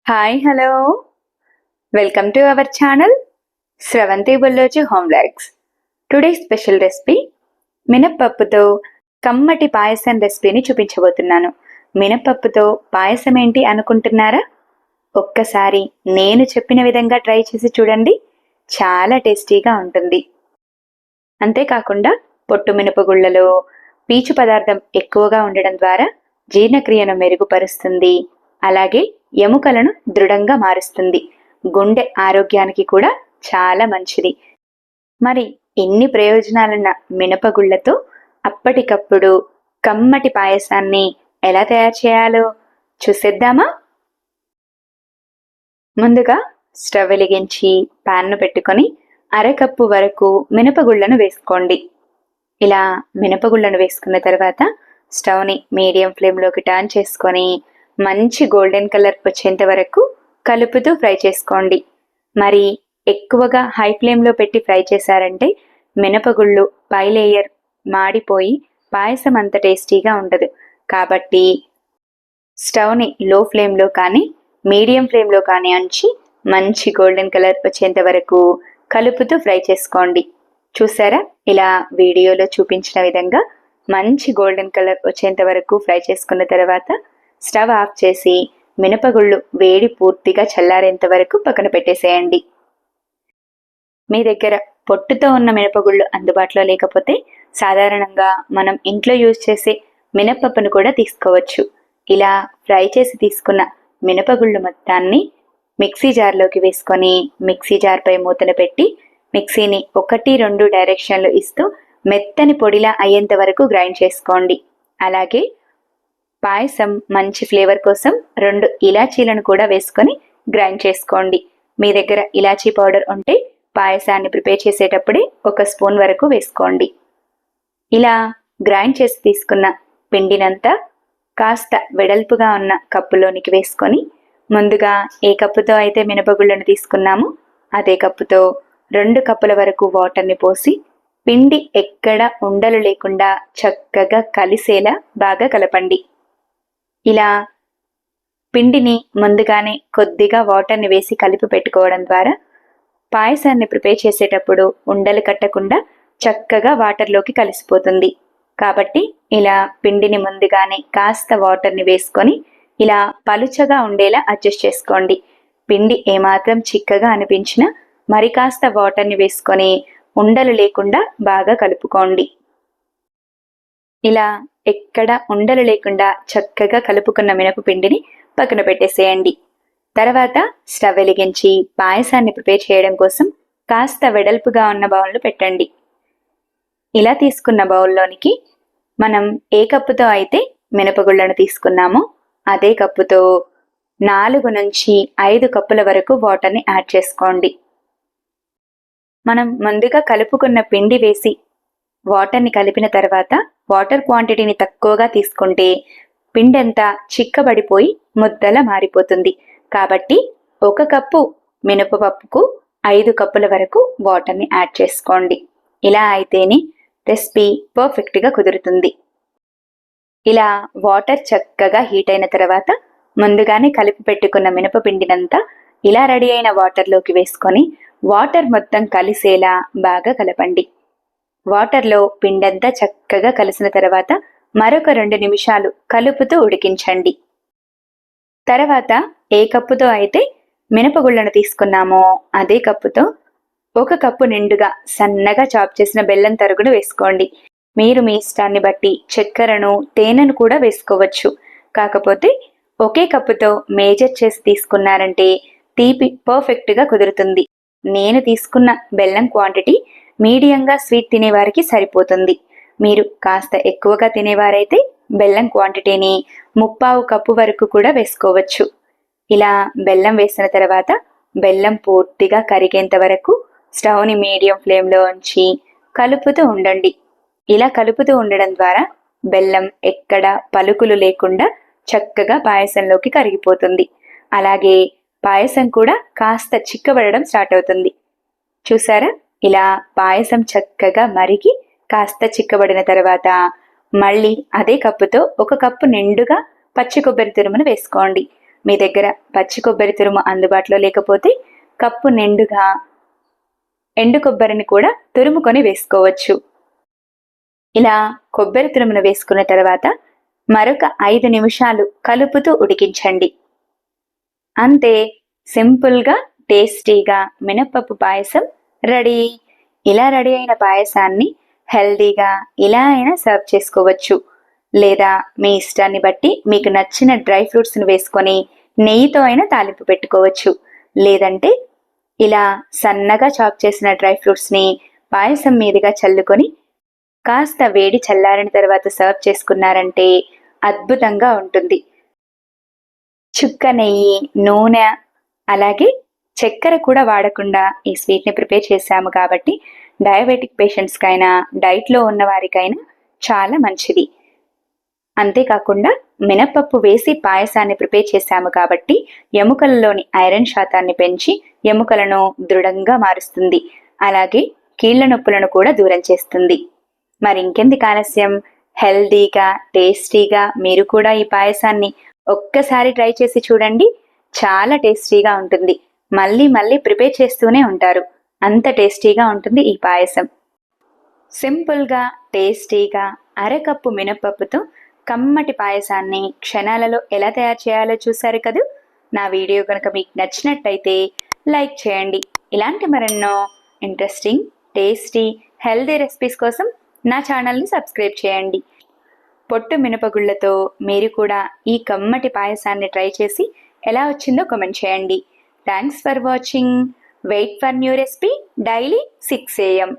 Hi hello welcome to our channel Sravanthi Bulloju home vlogs. Today special recipe మినప్పప్పుతో కమ్మటి పాయసం రెసిపీని చూపించబోతున్నాను. మినప్పప్పుతో పాయసం ఏంటి అనుకుంటున్నారా? ఒక్కసారి నేను చెప్పిన విధంగా ట్రై చేసి చూడండి, చాలా టేస్టీగా ఉంటుంది. అంతేకాకుండా పొట్టు మినపగుళ్ళలో పీచు పదార్థం ఎక్కువగా ఉండడం ద్వారా జీర్ణక్రియను మెరుగుపరుస్తుంది. అలాగే ఎముకలను దృఢంగా మారుస్తుంది. గుండె ఆరోగ్యానికి కూడా చాలా మంచిది. మరి ఎన్ని ప్రయోజనాలున్న మినపగుళ్ళతో అప్పటికప్పుడు కమ్మటి పాయసాన్ని ఎలా తయారు చేయాలో చూసేద్దామా? ముందుగా స్టవ్ వెలిగించి పాన్ను పెట్టుకొని అరకప్పు వరకు మినపగుళ్ళను వేసుకోండి. ఇలా మినపగుళ్ళను వేసుకున్న తర్వాత స్టవ్ని మీడియం ఫ్లేమ్లోకి టర్న్ చేసుకొని మంచి గోల్డెన్ కలర్ వచ్చేంత వరకు కలుపుతూ ఫ్రై చేసుకోండి. మరి ఎక్కువగా హై ఫ్లేమ్లో పెట్టి ఫ్రై చేశారంటే మినపగుళ్ళు పై లేయర్ మాడిపోయి పాయసం అంత టేస్టీగా ఉండదు. కాబట్టి స్టవ్ని లో ఫ్లేమ్లో కానీ మీడియం ఫ్లేమ్లో కానీ ఉంచి మంచి గోల్డెన్ కలర్ వచ్చేంత వరకు కలుపుతూ ఫ్రై చేసుకోండి. చూసారా, ఇలా వీడియోలో చూపించిన విధంగా మంచి గోల్డెన్ కలర్ వచ్చేంత వరకు ఫ్రై చేసుకున్న తర్వాత స్టవ్ ఆఫ్ చేసి మినపగుళ్ళు వేడి పూర్తిగా చల్లారేంత వరకు పక్కన పెట్టేసేయండి. మీ దగ్గర పొట్టుతో ఉన్న మినపగుళ్ళు అందుబాటులో లేకపోతే సాధారణంగా మనం ఇంట్లో యూజ్ చేసే మినపప్పును కూడా తీసుకోవచ్చు. ఇలా ఫ్రై చేసి తీసుకున్న మినపగుళ్ళు మొత్తాన్ని మిక్సీ జార్లోకి వేసుకొని మిక్సీ జార్పై మూతను పెట్టి మిక్సీని 1-2 డైరెక్షన్లు ఇస్తూ మెత్తని పొడిలా అయ్యేంత వరకు గ్రైండ్ చేసుకోండి. అలాగే పాయసం మంచి ఫ్లేవర్ కోసం 2 ఇలాచీలను కూడా వేసుకొని గ్రైండ్ చేసుకోండి. మీ దగ్గర ఇలాచీ పౌడర్ ఉంటే పాయసాన్ని ప్రిపేర్ చేసేటప్పుడే 1 స్పూన్ వరకు వేసుకోండి. ఇలా గ్రైండ్ చేసి తీసుకున్న పిండినంతా కాస్త వెడల్పుగా ఉన్న కప్పులోనికి వేసుకొని ముందుగా ఏ కప్పుతో అయితే మినపగుళ్ళను తీసుకున్నామో అదే కప్పుతో 2 కప్పుల వరకు వాటర్ని పోసి పిండి ఎక్కడ ఉండలు లేకుండా చక్కగా కలిసేలా బాగా కలపండి. ఇలా పిండిని ముందుగానే కొద్దిగా వాటర్ని వేసి కలిపి పెట్టుకోవడం ద్వారా పాయసాన్ని ప్రిపేర్ చేసేటప్పుడు ఉండలు కట్టకుండా చక్కగా వాటర్లోకి కలిసిపోతుంది. కాబట్టి ఇలా పిండిని ముందుగానే కాస్త వాటర్ని వేసుకొని ఇలా పలుచగా ఉండేలా అడ్జస్ట్ చేసుకోండి. పిండి ఏమాత్రం చిక్కగా అనిపించినా మరి కాస్త వాటర్ని వేసుకొని ఉండలు లేకుండా బాగా కలుపుకోండి. ఇలా ఎక్కడ ఉండలు లేకుండా చక్కగా కలుపుకున్న మినపపిండిని పక్కన పెట్టేసేయండి. తర్వాత స్టవ్ వెలిగించి పాయసాన్ని ప్రిపేర్ చేయడం కోసం కాస్త వెడల్పుగా ఉన్న బౌల్ను పెట్టండి. ఇలా తీసుకున్న బౌల్లోనికి మనం ఏ కప్పుతో అయితే మినపగుళ్ళను తీసుకున్నామో అదే కప్పుతో 4 నుంచి 5 కప్పుల వరకు వాటర్ని యాడ్ చేసుకోండి. మనం ముందుగా కలుపుకున్న పిండి వేసి వాటర్ని కలిపిన తర్వాత వాటర్ క్వాంటిటీని తక్కువగా తీసుకుంటే పిండి అంతా చిక్కబడిపోయి ముద్దలా మారిపోతుంది. కాబట్టి 1 కప్పు మినపపప్పుకు 5 కప్పుల వరకు వాటర్ని యాడ్ చేసుకోండి. ఇలా అయితేనే రెసిపీ పర్ఫెక్ట్గా కుదురుతుంది. ఇలా వాటర్ చక్కగా హీట్ అయిన తర్వాత ముందుగానే కలిపి పెట్టుకున్న మినపపిండినంతా ఇలా రెడీ అయిన వాటర్లోకి వేసుకొని వాటర్ మొత్తం కలిసేలా బాగా కలపండి. వాటర్లో పిండంతా చక్కగా కలిసిన తర్వాత మరొక 2 నిమిషాలు కలుపుతూ ఉడికించండి. తర్వాత ఏ కప్పుతో అయితే మినపగుళ్ళను తీసుకున్నామో అదే కప్పుతో 1 కప్పు నిండుగా సన్నగా చాప్ చేసిన బెల్లం తరుగును వేసుకోండి. మీరు మీ ఇష్టాన్ని బట్టి చక్కెరను తేనెను కూడా వేసుకోవచ్చు. కాకపోతే ఒకే కప్పుతో మేజర్ చేసి తీసుకున్నారంటే తీపి పర్ఫెక్ట్గా కుదురుతుంది. నేను తీసుకున్న బెల్లం క్వాంటిటీ మీడియంగా స్వీట్ తినేవారికి సరిపోతుంది. మీరు కాస్త ఎక్కువగా తినేవారైతే బెల్లం క్వాంటిటీని 3/4 కప్పు వరకు కూడా వేసుకోవచ్చు. ఇలా బెల్లం వేసిన తర్వాత బెల్లం పూర్తిగా కరిగేంత వరకు స్టవ్ని మీడియం ఫ్లేమ్లో ఉంచి కలుపుతూ ఉండండి. ఇలా కలుపుతూ ఉండడం ద్వారా బెల్లం ఎక్కడ పలుకులు లేకుండా చక్కగా పాయసంలోకి కరిగిపోతుంది. అలాగే పాయసం కూడా కాస్త చిక్కబడడం స్టార్ట్ అవుతుంది. చూసారా, ఇలా పాయసం చక్కగా మరిగి కాస్త చిక్కబడిన తర్వాత మళ్ళీ అదే కప్పుతో 1 కప్పు నిండుగా పచ్చి కొబ్బరి తురుమును వేసుకోండి. మీ దగ్గర పచ్చి కొబ్బరి తురుము అందుబాటులో లేకపోతే కప్పు నిండుగా ఎండు కొబ్బరిని కూడా తురుముకొని వేసుకోవచ్చు. ఇలా కొబ్బరి తురుమును వేసుకున్న తర్వాత మరొక 5 నిమిషాలు కలుపుతూ ఉడికించండి. అంతే, సింపుల్గా టేస్టీగా మినప్పప్పు పాయసం రెడీ. ఇలా రెడీ అయిన పాయసాన్ని హెల్దీగా ఇలా అయినా సర్వ్ చేసుకోవచ్చు. లేదా మీ ఇష్టాన్ని బట్టి మీకు నచ్చిన డ్రై ఫ్రూట్స్ని వేసుకొని నెయ్యితో అయినా తాలింపు పెట్టుకోవచ్చు. లేదంటే ఇలా సన్నగా చాప్ చేసిన డ్రై ఫ్రూట్స్ని పాయసం మీదుగా చల్లుకొని కాస్త వేడి చల్లారిన తర్వాత సర్వ్ చేసుకున్నారంటే అద్భుతంగా ఉంటుంది. చుక్క నెయ్యి, నూనె అలాగే చక్కెర కూడా వాడకుండా ఈ స్వీట్ని ప్రిపేర్ చేశాము కాబట్టి డయాబెటిక్ పేషెంట్స్కైనా డైట్లో ఉన్న వారికైనా చాలా మంచిది. అంతేకాకుండా మినప్పప్పు వేసి పాయసాన్ని ప్రిపేర్ చేశాము కాబట్టి ఎముకలలోని ఐరన్ శాతాన్ని పెంచి ఎముకలను దృఢంగా మారుస్తుంది. అలాగే కీళ్ల నొప్పులను కూడా దూరం చేస్తుంది. మరి ఇంకెందుకు ఆలస్యం, హెల్దీగా టేస్టీగా మీరు కూడా ఈ పాయసాన్ని ఒక్కసారి ట్రై చేసి చూడండి. చాలా టేస్టీగా ఉంటుంది. మళ్ళీ మళ్ళీ ప్రిపేర్ చేస్తూనే ఉంటారు, అంత టేస్టీగా ఉంటుంది ఈ పాయసం. సింపుల్గా టేస్టీగా అరకప్పు మినపప్పుతో కమ్మటి పాయసాన్ని క్షణాలలో ఎలా తయారు చేయాలో చూశారు కదూ. నా వీడియో కనుక మీకు నచ్చినట్టయితే లైక్ చేయండి. ఇలాంటి మరెన్నో ఇంట్రెస్టింగ్, టేస్టీ, హెల్దీ రెసిపీస్ కోసం నా ఛానల్ని సబ్స్క్రైబ్ చేయండి. పొట్టు మినపగుళ్ళతో మీరు కూడా ఈ కమ్మటి పాయసాన్ని ట్రై చేసి ఎలా వచ్చిందో కామెంట్ చేయండి. Thanks for watching. Wait for new recipe daily 6 AM.